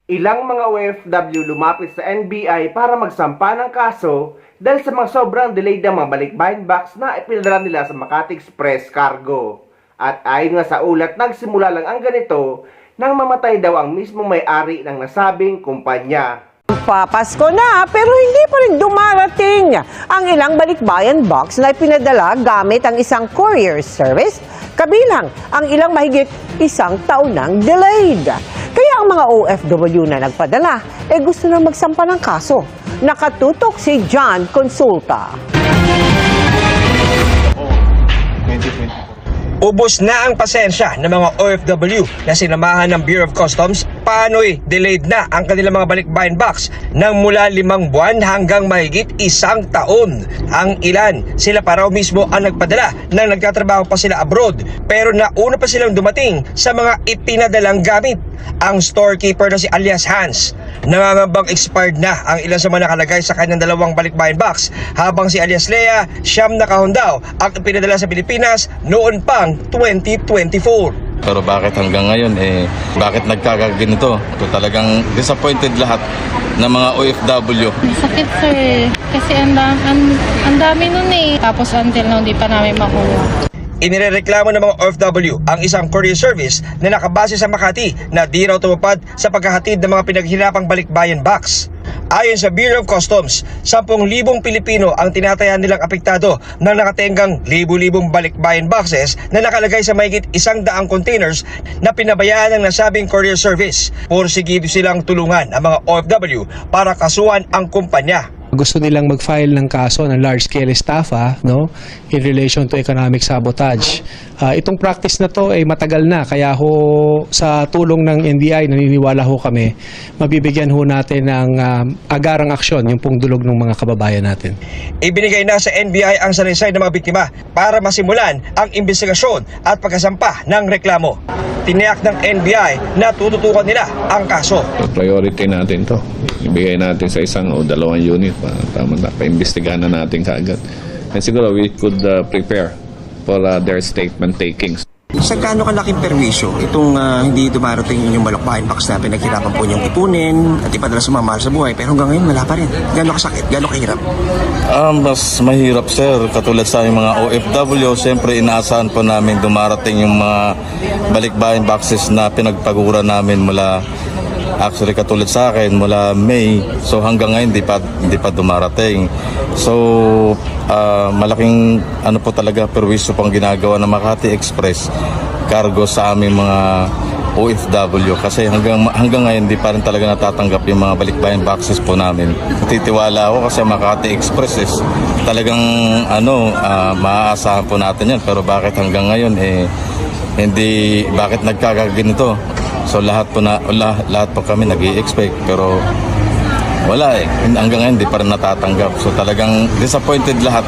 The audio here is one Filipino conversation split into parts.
Ilang mga OFW lumapit sa NBI para magsampa ng kaso dahil sa mga sobrang delayed ng mga balikbayan box na ipinadala nila sa Makati Express Cargo. At ayon nga sa ulat, nagsimula lang ang ganito nang mamatay daw ang mismong may-ari ng nasabing kumpanya. Papasko na pero hindi pa rin dumarating ang ilang balikbayan box na ipinadala gamit ang isang courier service, kabilang ang ilang mahigit isang taon ng delayed. Kaya ang mga OFW na nagpadala gusto nang magsampa ng kaso. Nakatutok si John Consulta. Ubos na ang pasensya ng mga OFW na sinamahan ng Bureau of Customs paano'y delayed na ang kanilang mga balikbayan box nang mula 5 buwan hanggang mahigit 1 taon. Ang ilan, sila pa raw mismo ang nagpadala nang nagtatrabaho pa sila abroad pero nauna pa silang dumating sa mga ipinadalang gamit. Ang storekeeper na si alias Hans, nangangambang expired na ang ilan sa mga nakalagay sa kanyang 2 balikbayan box habang si alias Lea siyam na kahon daw ang ipinadala sa Pilipinas noon pang 2024. Pero bakit hanggang ngayon bakit nagkakaganito? Ito talagang disappointed lahat ng mga OFW. Sakit sir, kasi ang dami nun eh. Tapos until now, di pa namin makuha. Inirereklamo ng mga OFW ang isang courier service na nakabase sa Makati na di raw tumupad sa paghahatid ng mga pinaghirapang balikbayan box. Ayon sa Bureau of Customs, 10,000 Pilipino ang tinatayan nilang apektado ng nakatenggang libu-libong balikbayan boxes na nakalagay sa mahigit 100 containers na pinabayaan ng nasabing courier service. Porsigido silang tulungan ang mga OFW para kasuhan ang kumpanya. Gusto nilang mag-file ng kaso ng large-scale estafa, no, in relation to economic sabotage. Itong practice na to ay matagal na, kaya ho sa tulong ng NBI naniniwala ho kami mabibigyan ho natin ng agarang aksyon yung pong dulog ng mga kababayan natin. Ibinigay na sa NBI ang salaysay ng mga biktima para masimulan ang investigasyon at pagkasampa ng reklamo. Tiniyak ng NBI na tututukan nila ang kaso. Priority natin to. Ibigay natin sa 1 o 2 unit. Tama na, paimbestigahan na natin kaagad. And siguro we could prepare for their statement takings. Sa gaano kalaking perwisyo itong hindi dumarating yung balikbayan box na pinaghirapan po niyong ipunin at ipadala sa mga mahal sa buhay pero hanggang ngayon wala pa rin. Gaano kasakit? Gaano kahirap? Mas mahirap sir, katulad sa aming mga OFW, siyempre inaasahan po namin dumarating yung mga balikbayan boxes na pinagpagura namin mula actually katulad sa akin mula May, so hanggang ngayon hindi pa dumarating. So malaking po talaga perwisyo pang ginagawa ng Makati Express Cargo sa aming mga OFW kasi hanggang ngayon hindi pa rin talaga natatanggap yung mga balikbayan boxes po namin. Natitiwala ako kasi Makati Express is talagang maaasahan po natin yan, pero bakit hanggang ngayon hindi, bakit nagkakaganito? So lahat po kami nag-i-expect pero wala hanggang ngayon hindi pa rin natatanggap. So talagang disappointed lahat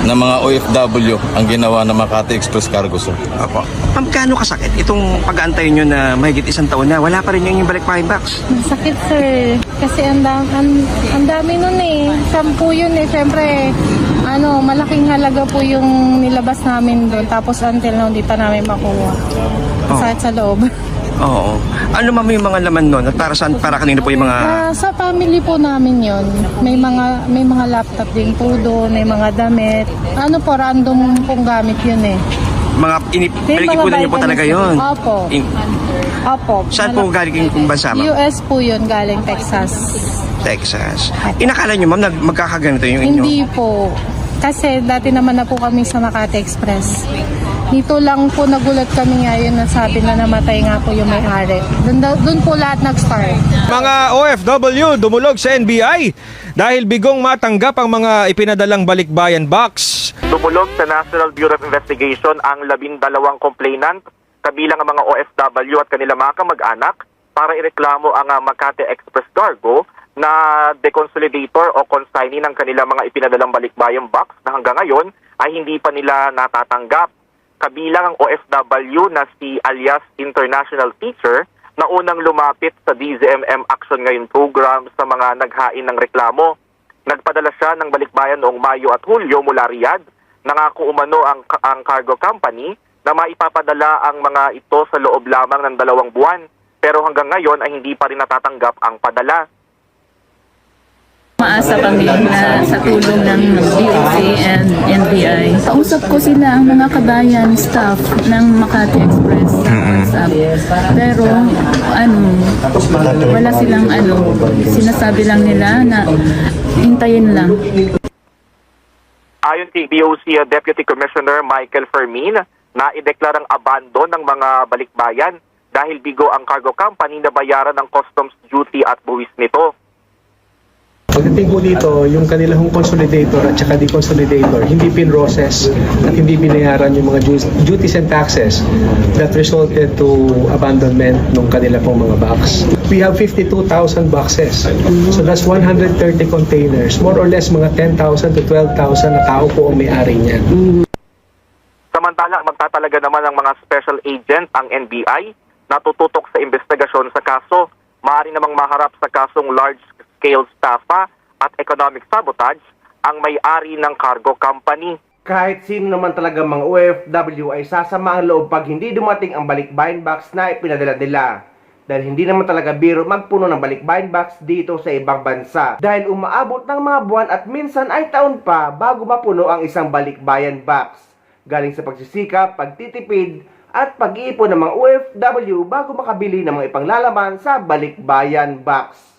ng mga OFW ang ginawa ng Makati Express Cargo sir. Opo. Gaano kasakit itong pag-aantay nyo na mahigit 1 taon na wala pa rin yung balikbayan box? Masakit sir, kasi ang dami nun eh. 10 yun eh, syempre. Malaking halaga po yung nilabas namin doon. Tapos until now, di pa namin makuha. Sakit sa loob. Oo. Ano ma'am yung mga laman nun? At para kanino po yung mga... Sa family po namin yon. May mga laptop din po doon, may mga damit. Random pong gamit yun eh. Pinag-ipunan niyo po talaga yun? Opo. Opo. Saan po galing yung bansa ma'am? US po yun, galing Texas. Texas. Inakala niyo ma'am magkakaganito yung inyo? Hindi po. Kasi dati naman na po kami sa Makati Express. Dito lang po nagulat kami ngayon na sabi na namatay nga po yung may-ari. Doon po lahat nag-start. Mga OFW dumulog sa NBI dahil bigong matanggap ang mga ipinadalang balikbayan box. Dumulog sa National Bureau of Investigation ang 12 complainant, kabilang ang mga OFW at kanilang mga kamag-anak, para ireklamo ang Makati Express Cargo na deconsolidator o consignee ng kanilang mga ipinadalang balikbayan box na hanggang ngayon ay hindi pa nila natatanggap. Kabilang ang OFW na si alias International Teacher na unang lumapit sa DZMM Action Ngayon program sa mga naghain ng reklamo. Nagpadala siya ng balikbayan noong Mayo at Hulyo mula Riyadh. Nangako umano ang cargo company na maipapadala ang mga ito sa loob lamang ng 2 buwan. pero hanggang ngayon ay hindi pa rin natatanggap ang padala. Maasa kami na sa tulong ng DOC and NBI. Kausap ko sila ang mga kabayan staff ng Makati Express sa WhatsApp. Pero wala silang sinasabi lang nila na hintayin lang. Ayon kay DOC Deputy Commissioner Michael Fermin, na ideklarang abandon ng mga balikbayan dahil bigo ang cargo company na bayaran ng customs duty at buwis nito. Pagdating po dito, yung kanilang consolidator at saka deconsolidator, hindi pinroses at hindi binayaran yung mga duties and taxes that resulted to abandonment ng kanila pong mga box. We have 52,000 boxes. So that's 130 containers. More or less mga 10,000 to 12,000 na tao po ang may-ari niyan. Samantala, magtatalaga naman ng mga special agent ang NBI na tututok sa investigasyon sa kaso. Maaari namang maharap sa kasong large-scale estafa at economic sabotage ang may-ari ng cargo company. Kahit sino naman talaga mga OFW ay sasama ang loob pag hindi dumating ang balikbayan box na ipinadala nila. Dahil hindi naman talaga biro magpuno ng balikbayan box dito sa ibang bansa. Dahil umaabot ng mga buwan at minsan ay taon pa bago mapuno ang isang balikbayan box. Galing sa pagsisikap, pagtitipid, at pag-iipon ng mga OFW bago makabili ng mga ipanglalaman sa balikbayan box.